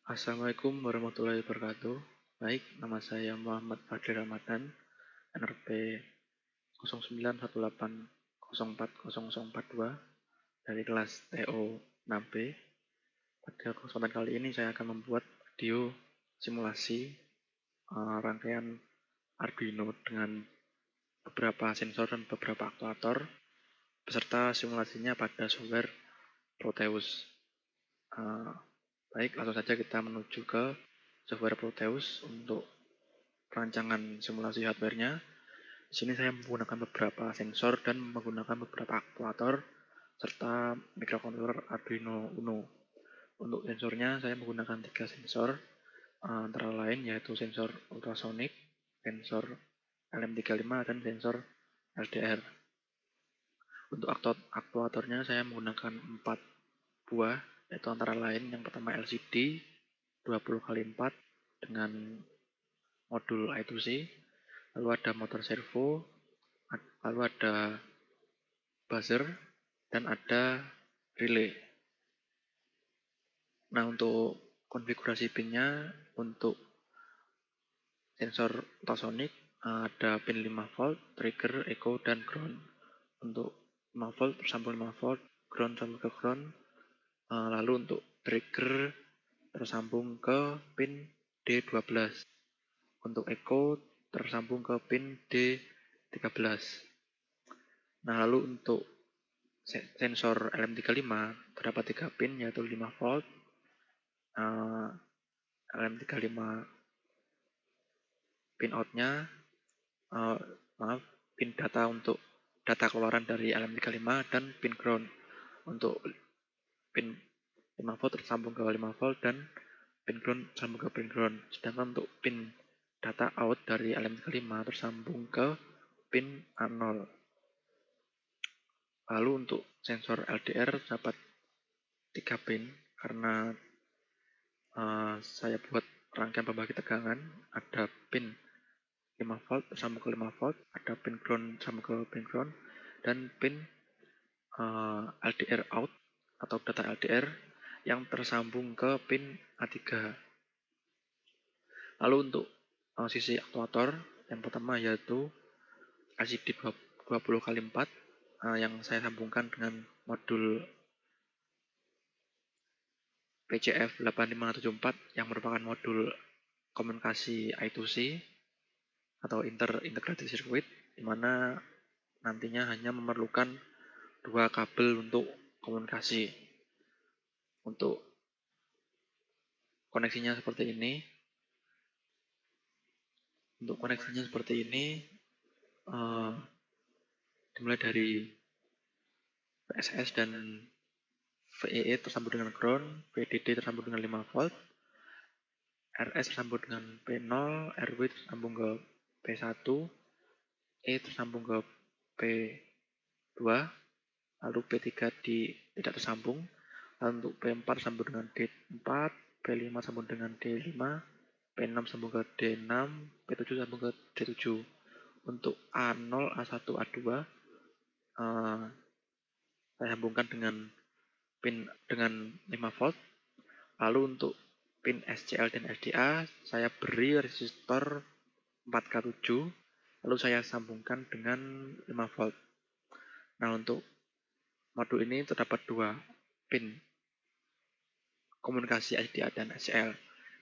Assalamualaikum warahmatullahi wabarakatuh. Baik, nama saya Muhammad Fadli Ramadan, NRP 0918040042 dari kelas TO 6B. Pada kesempatan kali ini saya akan membuat video simulasi rangkaian Arduino dengan beberapa sensor dan beberapa aktuator beserta simulasinya pada software Proteus. Baik, langsung saja kita menuju ke software Proteus untuk perancangan simulasi hardware-nya. Di sini saya menggunakan beberapa sensor dan menggunakan beberapa aktuator serta microcontroller Arduino Uno. Untuk sensornya saya menggunakan 3 sensor, antara lain yaitu sensor ultrasonic, sensor LM35 dan sensor LDR. Untuk aktuatornya saya menggunakan 4 buah, yaitu antara lain yang pertama LCD 20x4 dengan modul I2C, lalu ada motor servo, lalu ada buzzer, dan ada relay. Nah, untuk konfigurasi pinnya, untuk sensor ultrasonic ada pin 5 volt, trigger, echo, dan ground. Untuk 5 volt tersambung 5 volt, ground sambung ke ground. Lalu untuk trigger tersambung ke pin D12. Untuk echo tersambung ke pin D13. Nah, lalu untuk sensor LM35 terdapat 3 pin, yaitu 5 volt, LM35 pin outnya, pin data untuk data keluaran dari LM35 dan pin ground. Untuk pin 5 volt tersambung ke 5 volt dan pin ground tersambung ke pin ground. Sedangkan untuk pin data out dari LM35 tersambung ke pin A0. Lalu untuk sensor LDR dapat 3 pin karena saya buat rangkaian pembagi tegangan. Ada pin 5 volt tersambung ke 5 volt, ada pin ground tersambung ke pin ground, dan pin LDR out atau data LDR yang tersambung ke pin A3. Lalu untuk sisi aktuator, yang pertama yaitu LCD 20x4 yang saya sambungkan dengan modul PCF8574 yang merupakan modul komunikasi I2C atau integrated circuit, di mana nantinya hanya memerlukan 2 kabel untuk komunikasi. Untuk koneksinya seperti ini. Dimulai dari PSS dan VEE tersambung dengan ground, VDD tersambung dengan 5 volt, RS tersambung dengan P0, RW tersambung ke P1, E tersambung ke P2, lalu P3 tidak tersambung, lalu untuk P4 tersambung dengan D4, P5 sambung dengan D5, P6 sambung ke D6, P7 sambung ke D7. Untuk A0, A1, A2 saya sambungkan dengan pin dengan 5 volt. Lalu untuk pin SCL dan SDA saya beri resistor 4K7, lalu saya sambungkan dengan 5 volt. Nah, untuk modul ini terdapat 2 pin komunikasi SDA dan SCL,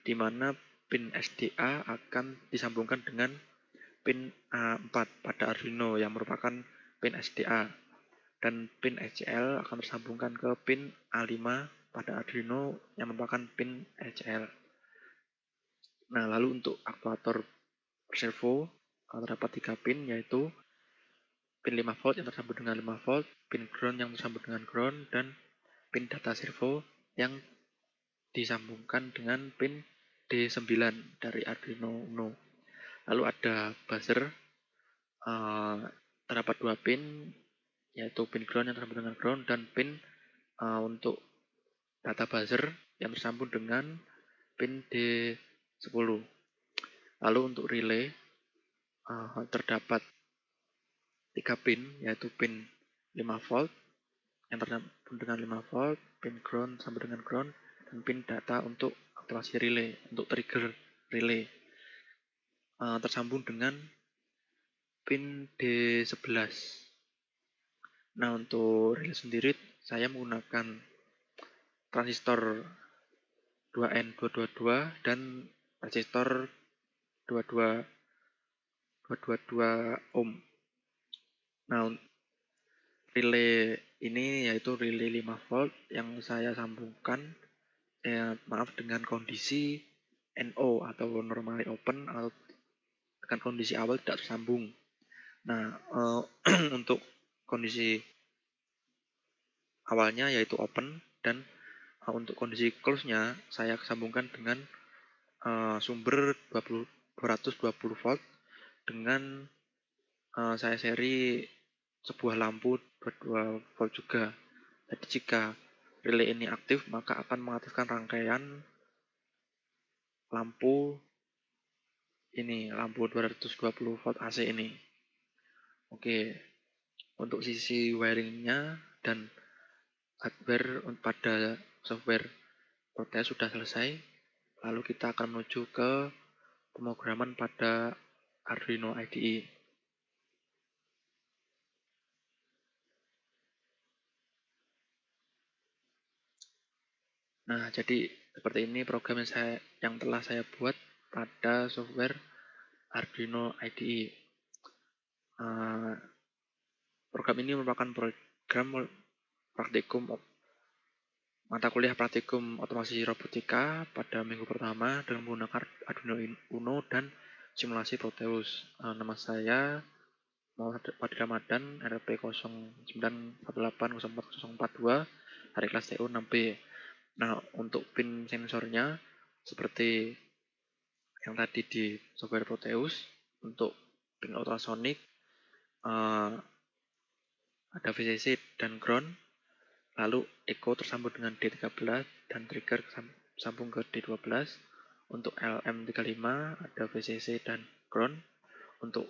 di mana pin SDA akan disambungkan dengan pin A4 pada Arduino yang merupakan pin SDA, dan pin SCL akan tersambungkan ke pin A5 pada Arduino yang merupakan pin SCL. Nah, lalu untuk aktuator servo terdapat 3 pin, yaitu pin 5 volt yang tersambung dengan 5 volt, pin ground yang tersambung dengan ground, dan pin data servo yang disambungkan dengan pin D9 dari Arduino Uno. Lalu ada buzzer, terdapat 2 pin, yaitu pin ground yang tersambung dengan ground dan pin untuk data buzzer yang tersambung dengan pin D10. Lalu untuk relay terdapat 3 pin, yaitu pin 5 volt yang tersambung dengan 5 volt, pin ground sambung dengan ground, dan pin data untuk aktivasi relay untuk trigger relay tersambung dengan pin D11. Nah, untuk relay sendiri saya menggunakan transistor 2N222 dan resistor 22 ohm. Nah, relay ini yaitu relay 5 volt yang saya sambungkan dengan kondisi NO atau normally open atau dengan kondisi awal tidak tersambung. Nah, untuk kondisi awalnya yaitu open dan untuk kondisi close-nya saya sambungkan dengan sumber 220 volt dengan saya seri sebuah lampu 22 volt juga. Jadi jika relay ini aktif maka akan mengaktifkan rangkaian lampu 220 volt AC ini. Oke, untuk sisi wiringnya dan hardware pada software Proteus sudah selesai. Lalu kita akan menuju ke pemrograman pada Arduino IDE. Nah, jadi seperti ini program yang telah saya buat pada software Arduino IDE. Program ini merupakan program praktikum mata kuliah praktikum otomasi robotika pada minggu pertama dengan menggunakan Arduino Uno dan simulasi Proteus. Nama saya Muhammad Fadil Ramadan, RP 0918044042, hari kelas TU 6B. Nah, untuk pin sensornya seperti yang tadi di software Proteus, untuk pin ultrasonic ada VCC dan ground, lalu echo tersambung dengan D13 dan trigger sambung ke D12. Untuk LM35 ada VCC dan ground. Untuk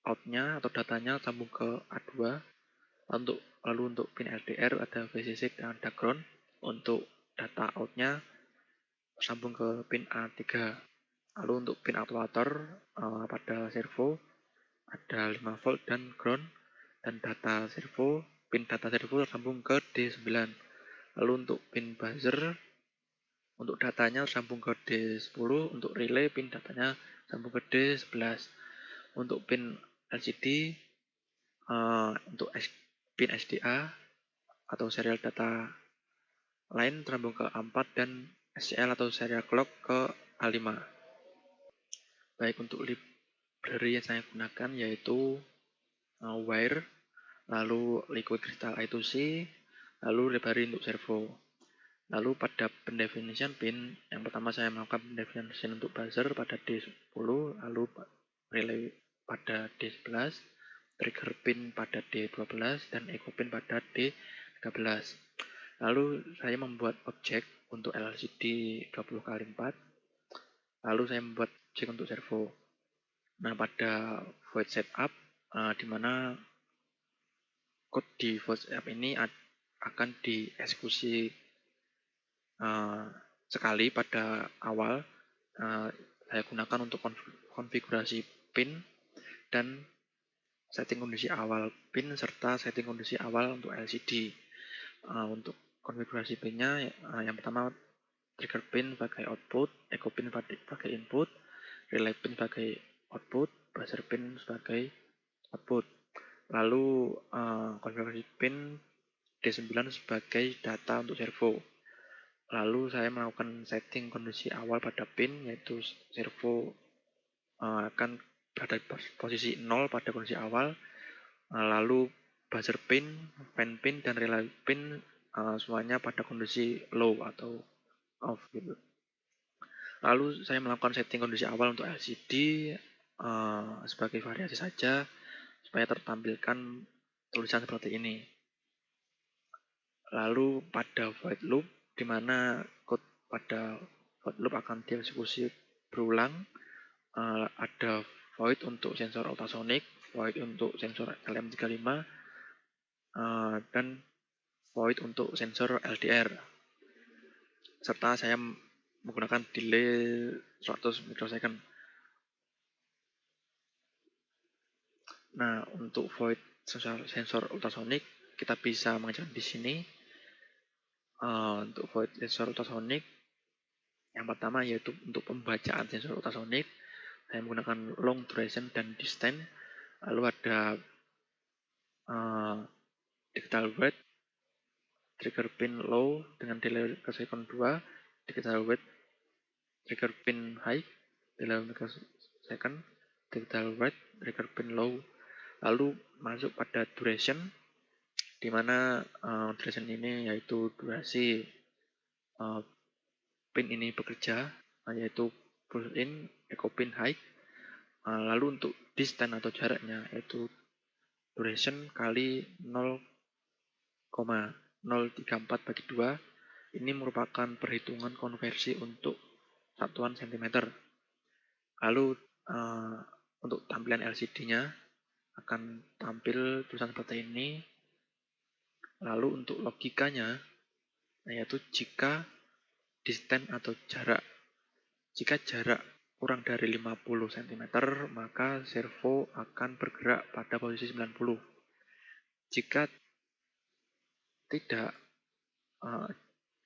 outnya atau datanya sambung ke A2. Lalu untuk pin LDR ada VCC dan ada ground. Untuk data outnya sambung ke pin A3. Lalu untuk pin aktuator pada servo ada 5 volt dan ground, dan pin data servo tersambung ke D9. Lalu untuk pin buzzer untuk datanya tersambung ke D10, untuk relay pin datanya sambung ke D11. Untuk pin LCD untuk pin SDA atau serial data line tersambung ke A4 dan SCL atau serial clock ke A5. Baik, untuk library yang saya gunakan yaitu wire, lalu liquid crystal I2C, lalu library untuk servo. Lalu pada pendefinition pin, yang pertama saya melakukan pendefinition untuk buzzer pada D10, lalu relay pada D11, trigger pin pada D12, dan echo pin pada D13. Lalu saya membuat objek untuk LCD 20x4, lalu saya membuat objek untuk servo. Nah, pada void setup, di mana code di void setup ini akan dieksekusi sekali pada awal. Saya gunakan untuk konfigurasi pin dan setting kondisi awal pin serta setting kondisi awal untuk LCD. Untuk konfigurasi pinnya yang pertama trigger pin sebagai output, echo pin sebagai input, relay pin sebagai output, buzzer pin sebagai output. Lalu konfigurasi pin D9 sebagai data untuk servo. Lalu saya melakukan setting kondisi awal pada pin, yaitu servo akan berada di posisi 0 pada kondisi awal. Lalu buzzer pin, fan pin, dan relay pin semuanya pada kondisi low atau off gitu. Lalu saya melakukan setting kondisi awal untuk LCD sebagai variasi saja supaya tertampilkan tulisan seperti ini. Lalu pada void loop, di mana code pada void loop akan dieksekusi berulang. Ada void untuk sensor ultrasonic, void untuk sensor LM35, dan void untuk sensor LDR. Serta saya menggunakan delay 100 microsecond. Nah, untuk void sensor ultrasonic kita bisa mengerjakan di sini. Untuk void sensor ultrasonic yang pertama yaitu untuk pembacaan sensor ultrasonic saya menggunakan long duration dan distance. Lalu ada digital wait, trigger pin low dengan delay ke second 2, digital wait, trigger pin high, delay ke second, digital wait, trigger pin low. Lalu masuk pada duration, di mana duration ini yaitu durasi pin ini bekerja, yaitu push in, echo pin high. Lalu untuk distance atau jaraknya yaitu duration kali 0,034 bagi 2. Ini merupakan perhitungan konversi untuk satuan cm. Lalu untuk tampilan LCD-nya akan tampil tulisan seperti ini. Lalu untuk logikanya yaitu jika distance atau jarak. Jika jarak kurang dari 50 cm, maka servo akan bergerak pada posisi 90. Jika tidak,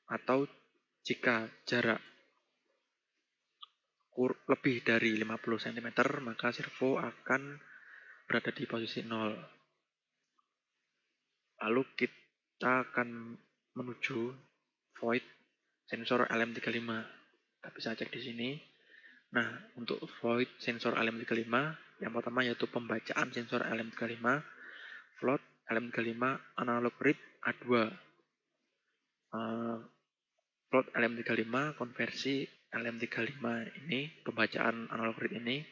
atau jika jarak lebih dari 50 cm, maka servo akan berada di posisi 0. Lalu kita akan menuju void sensor LM35. Kita bisa cek di sini. Nah, untuk void sensor LM35, yang pertama yaitu pembacaan sensor LM35, float LM35 analog read A2. Float LM35 konversi LM35 ini, pembacaan analog read ini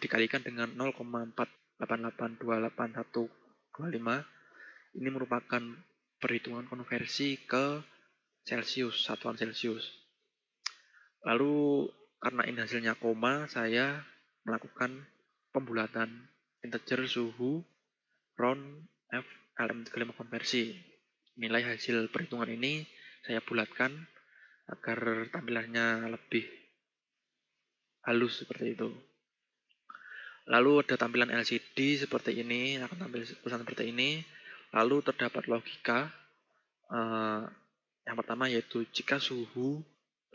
dikalikan dengan 0,4882825. Ini merupakan perhitungan konversi ke Celsius, satuan Celsius. Lalu karena ini hasilnya koma, saya melakukan pembulatan integer suhu round F LM35 konversi. Nilai hasil perhitungan ini saya bulatkan agar tampilannya lebih halus seperti itu. Lalu ada tampilan LCD seperti ini, akan tampil tulisan seperti ini. Lalu terdapat logika. Yang pertama yaitu jika suhu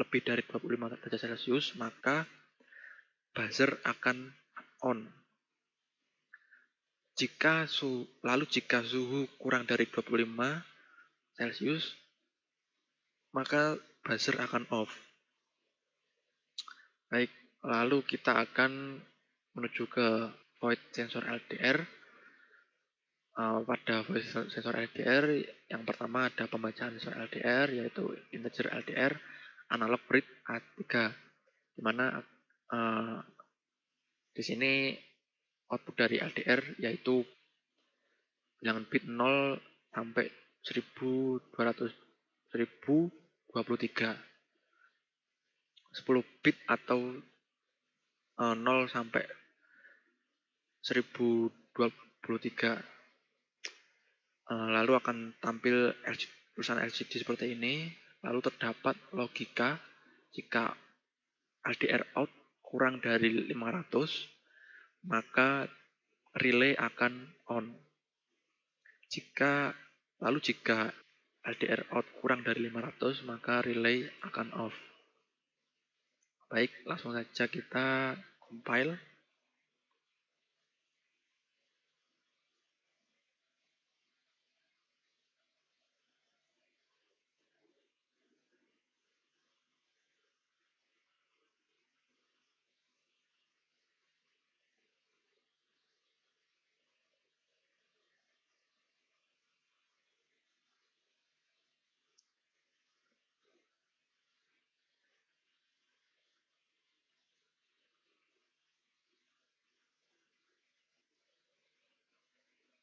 lebih dari 25 derajat Celcius, maka buzzer akan on. Lalu jika suhu kurang dari 25 Celcius, maka buzzer akan off. Baik, lalu kita akan menuju ke void sensor LDR. Pada void sensor LDR, yang pertama ada pembacaan sensor LDR, yaitu integer LDR analog read A3, di mana di sini output dari LDR yaitu bilangan bit 0 sampai 1200 1023, 10 bit atau 0 sampai 1023. Lalu akan tampil tulisan LCD seperti ini. Lalu terdapat logika jika LDR out kurang dari 500, maka relay akan on. Jika LDR out kurang dari 500, maka relay akan off. Baik, langsung saja kita compile.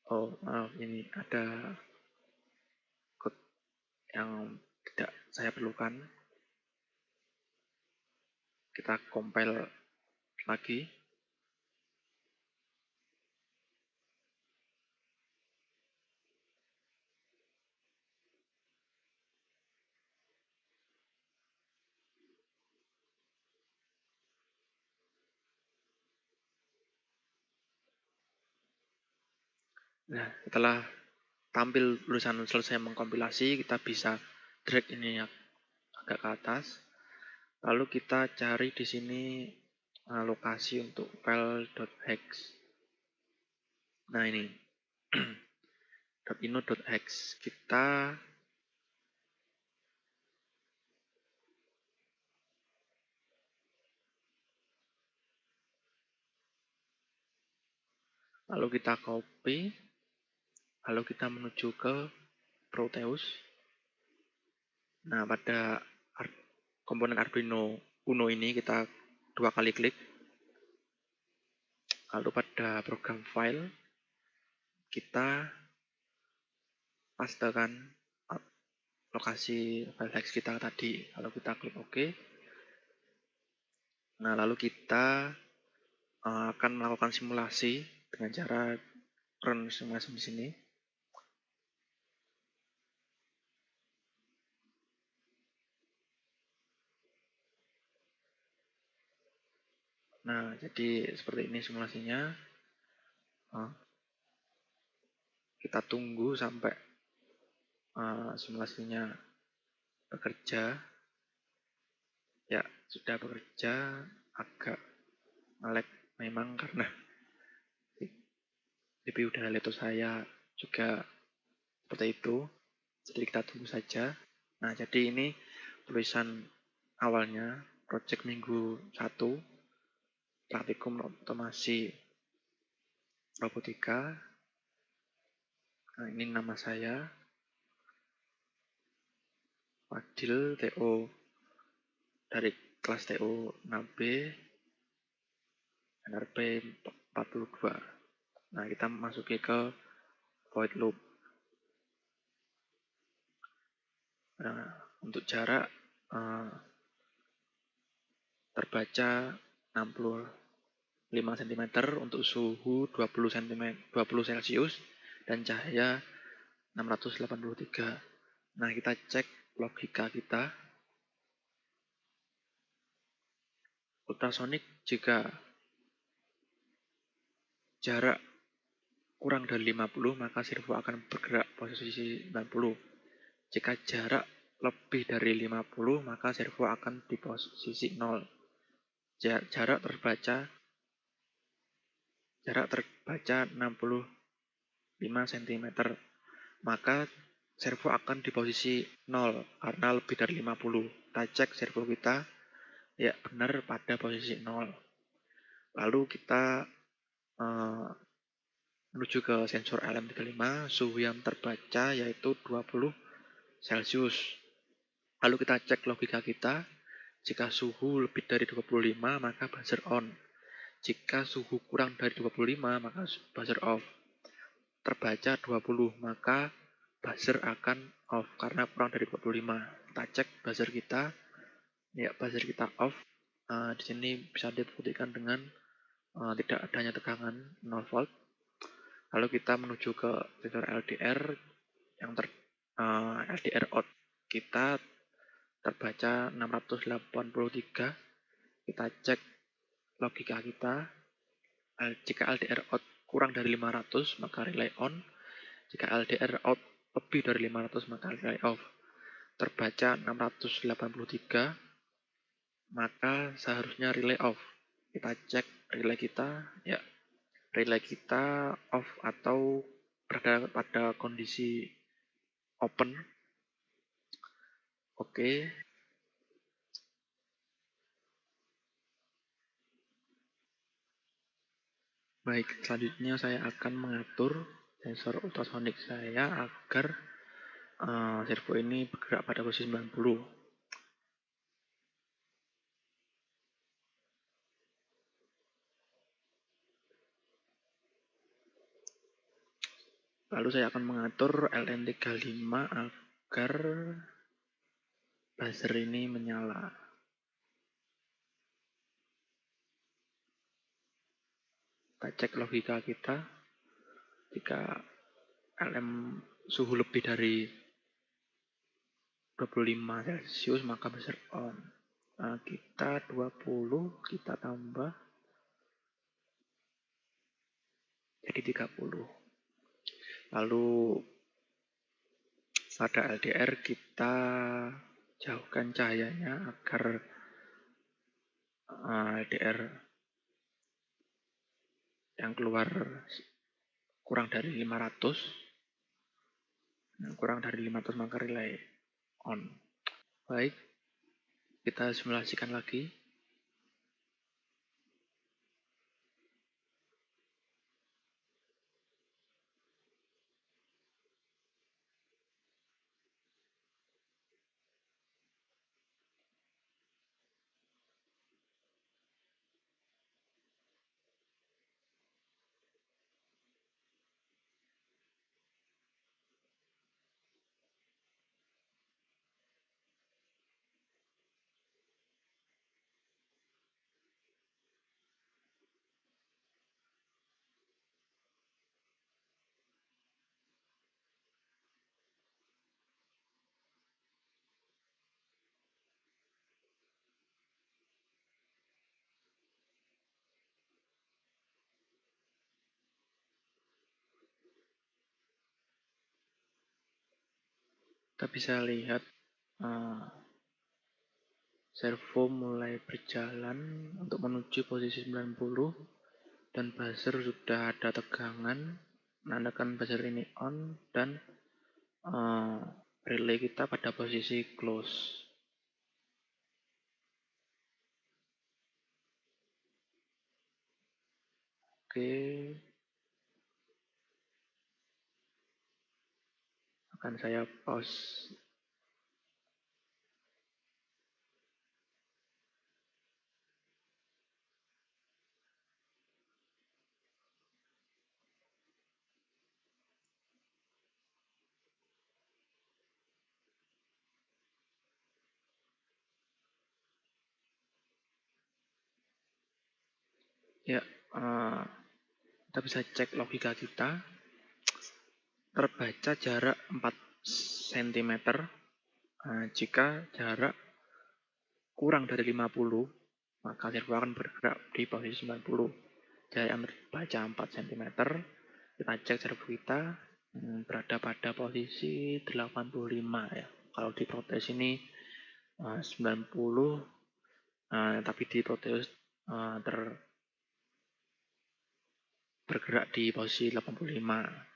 Oh, maaf, ini ada code yang tidak saya perlukan. Kita compile lagi. Nah, setelah tampil tulisan selesai mengkompilasi, kita bisa drag ini agak ke atas. Lalu kita cari di sini lokasi untuk file.hex. Nah, ini .ino.hex. Kita lalu kita copy, lalu kita menuju ke Proteus. Nah, pada komponen Arduino Uno ini kita 2 kali klik. Lalu pada program file kita pastekan lokasi file hex kita tadi. Lalu kita klik OK. Nah, lalu kita akan melakukan simulasi dengan cara run simulasi di sini. Nah, jadi seperti ini simulasinya. Kita tunggu sampai simulasinya bekerja. Ya, sudah bekerja, agak nge-lag memang karena CPU dan laptop saya juga seperti itu. Jadi kita tunggu saja. Nah, jadi ini tulisan awalnya project minggu 1 praktikum otomasi robotika. Nah, ini nama saya Fadil TO dari kelas TO 6B NRP 42. Nah, kita masuki ke void loop. Nah, untuk jarak terbaca 65 cm, untuk suhu 20 Celcius dan cahaya 683. Nah, kita cek logika kita. Ultrasonic jika jarak kurang dari 50 maka servo akan bergerak posisi 90. Jika jarak lebih dari 50 maka servo akan di posisi 0. Jarak terbaca 65 cm, maka servo akan di posisi 0 karena lebih dari 50. Kita cek servo kita ya benar pada posisi 0. Lalu kita menuju ke sensor LM35, suhu yang terbaca yaitu 20 Celcius. Lalu kita cek logika kita. Jika suhu lebih dari 25 maka buzzer on. Jika suhu kurang dari 25 maka buzzer off. Terbaca 20 maka buzzer akan off karena kurang dari 25. Kita cek buzzer kita. Ya, buzzer kita off. Di sini bisa dibuktikan dengan tidak adanya tegangan 0 volt. Lalu kita menuju ke sensor LDR yang LDR out kita terbaca 683. Kita cek logika kita. Jika LDR out kurang dari 500 maka relay on. Jika LDR out lebih dari 500 maka relay off. Terbaca 683 maka seharusnya relay off. Kita cek relay kita. Ya, relay kita off atau berada pada kondisi open. Oke. Baik, selanjutnya saya akan mengatur sensor ultrasonic saya agar servo ini bergerak pada posisi 90. Lalu saya akan mengatur LN35 agar buzzer ini menyala. Kita cek logika kita. Jika LM suhu lebih dari 25 Celcius maka buzzer on. Nah, kita 20, kita tambah jadi 30. Lalu pada LDR kita jauhkan cahayanya agar LDR yang keluar kurang dari 500. Kurang dari 500 maka relay on. Baik, kita simulasikan lagi. Kita bisa lihat servo mulai berjalan untuk menuju posisi 90 dan buzzer sudah ada tegangan menandakan buzzer ini on dan relay kita pada posisi close. Oke, akan saya pause. Ya, kita bisa cek logika kita. Terbaca jarak 4 cm. Jika jarak kurang dari 50, maka servo akan bergerak di posisi 90. Jarak yang terbaca 4 cm. Kita cek servo kita berada pada posisi 85 ya. Kalau di Proteus ini 90, tapi di Proteus bergerak di posisi 85.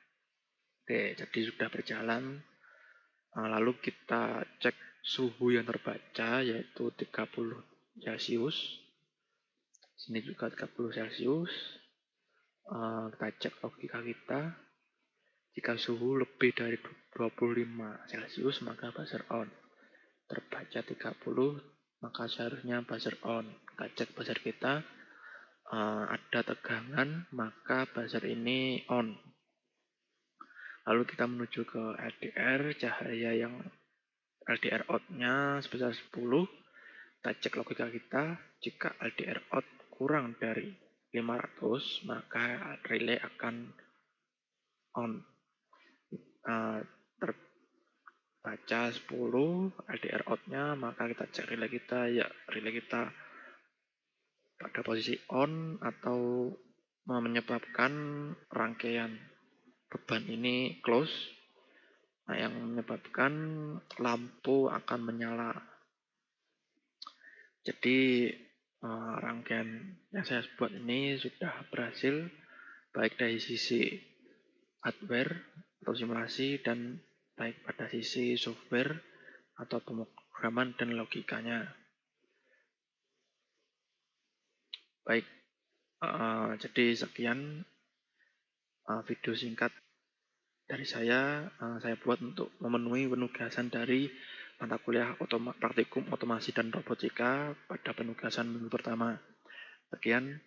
Oke, jadi sudah berjalan. Lalu kita cek suhu yang terbaca yaitu 30 Celcius. Sini juga 30 Celcius. Kita cek logika kita. Jika suhu lebih dari 25 Celcius maka buzzer on. Terbaca 30 maka seharusnya buzzer on. Kita cek buzzer kita. Ada tegangan maka buzzer ini on. Lalu kita menuju ke LDR, cahaya yang LDR out-nya sebesar 10. Kita cek logika kita, jika LDR out kurang dari 500, maka relay akan on. Terbaca 10 LDR out-nya, maka kita cek relay kita, ya relay kita pada posisi on atau menyebabkan rangkaian beban ini close, yang menyebabkan lampu akan menyala. Jadi rangkaian yang saya buat ini sudah berhasil baik dari sisi hardware atau simulasi dan baik pada sisi software atau pemrograman dan logikanya. Baik, jadi sekian video singkat dari saya buat untuk memenuhi penugasan dari mata kuliah praktikum otomasi dan robotika pada penugasan minggu pertama. Sekian,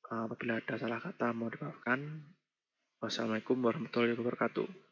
apabila ada salah kata mohon dimaafkan. Wassalamualaikum warahmatullahi wabarakatuh.